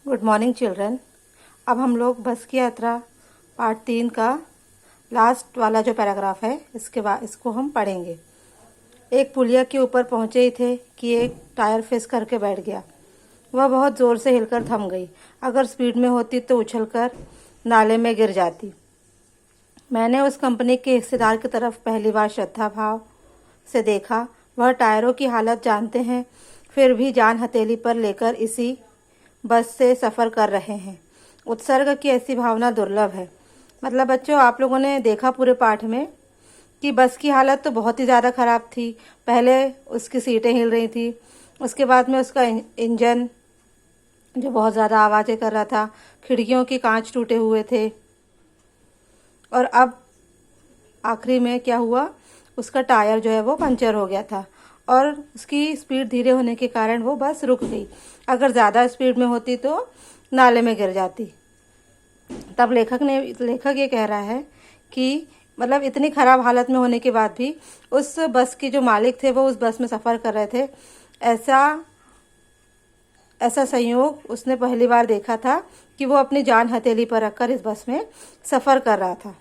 Good morning children. अब हम लोग बस की यात्रा पार्ट 3 का लास्ट वाला जो पैराग्राफ है इसको हम पढ़ेंगे। एक पुलिया के ऊपर पहुंचे ही थे कि एक टायर फिस करके बैठ गया। वह बहुत ज़ोर से हिलकर थम गई। अगर स्पीड में होती तो उछलकर नाले में गिर जाती। मैंने उस कंपनी के हिस्सेदार की तरफ पहली बार श्रद्धा भाव से देखा। वह टायरों की हालत जानते हैं, फिर भी जान हथेली पर लेकर इसी बस से सफ़र कर रहे हैं। उत्सर्ग की ऐसी भावना दुर्लभ है। मतलब बच्चों, आप लोगों ने देखा पूरे पाठ में कि बस की हालत तो बहुत ही ज़्यादा ख़राब थी। पहले उसकी सीटें हिल रही थी, उसके बाद में उसका इंजन जो बहुत ज़्यादा आवाज़ें कर रहा था, खिड़कियों की कांच टूटे हुए थे, और अब आखिरी में क्या हुआ, उसका टायर जो है वो पंचर हो गया था और उसकी स्पीड धीरे होने के कारण वो बस रुक गई। अगर ज़्यादा स्पीड में होती तो नाले में गिर जाती। तब लेखक ये कह रहा है कि मतलब इतनी ख़राब हालत में होने के बाद भी उस बस के जो मालिक थे वो उस बस में सफ़र कर रहे थे। ऐसा संयोग उसने पहली बार देखा था कि वो अपनी जान हथेली पर रखकर इस बस में सफ़र कर रहा था।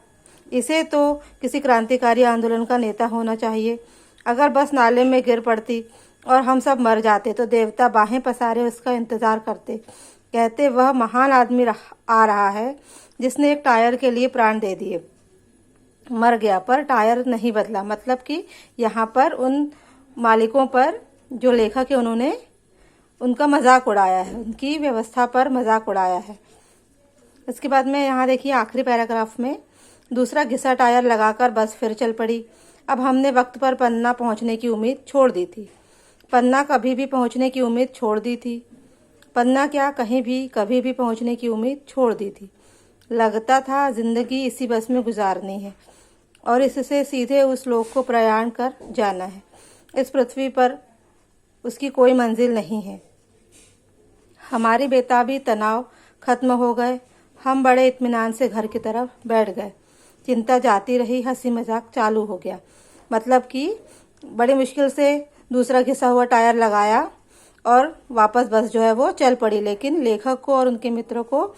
इसे तो किसी क्रांतिकारी आंदोलन का नेता होना चाहिए। अगर बस नाले में गिर पड़ती और हम सब मर जाते तो देवता बाहें पसारे उसका इंतज़ार करते, कहते वह महान आदमी आ रहा है जिसने एक टायर के लिए प्राण दे दिए। मर गया पर टायर नहीं बदला। मतलब कि यहाँ पर उन मालिकों पर जो लेखक है उन्होंने उनका मजाक उड़ाया है, उनकी व्यवस्था पर मजाक उड़ाया है। इसके बाद में यहाँ देखिए आखिरी पैराग्राफ में, दूसरा घिसा टायर लगाकर बस फिर चल पड़ी। अब हमने वक्त पर पन्ना पहुँचने की उम्मीद छोड़ दी थी। पन्ना कभी भी पहुँचने की उम्मीद छोड़ दी थी। पन्ना क्या, कहीं भी कभी भी पहुँचने की उम्मीद छोड़ दी थी। लगता था जिंदगी इसी बस में गुजारनी है और इससे सीधे उस लोक को प्रयाण कर जाना है। इस पृथ्वी पर उसकी कोई मंजिल नहीं है। हमारी बेताबी तनाव खत्म हो गए। हम बड़े इत्मीनान से घर की तरफ बैठ गए। चिंता जाती रही, हंसी मजाक चालू हो गया। मतलब कि बड़ी मुश्किल से दूसरा घिसा हुआ टायर लगाया और वापस बस जो है वो चल पड़ी। लेकिन लेखक को और उनके मित्रों को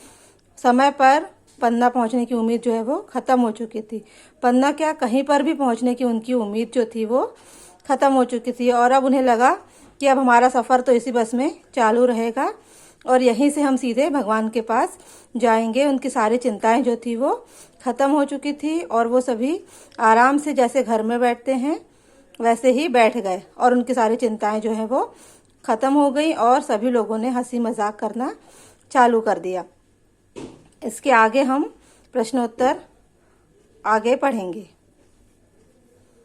समय पर पन्ना पहुंचने की उम्मीद जो है वो ख़त्म हो चुकी थी। पन्ना क्या, कहीं पर भी पहुंचने की उनकी उम्मीद जो थी वो ख़त्म हो चुकी थी। और अब उन्हें लगा कि अब हमारा सफ़र तो इसी बस में चालू रहेगा और यहीं से हम सीधे भगवान के पास जाएंगे। उनकी सारी चिंताएं जो थी वो ख़त्म हो चुकी थी और वो सभी आराम से जैसे घर में बैठते हैं वैसे ही बैठ गए और उनकी सारी चिंताएं जो है वो ख़त्म हो गई और सभी लोगों ने हंसी मजाक करना चालू कर दिया। इसके आगे हम प्रश्नोत्तर आगे पढ़ेंगे।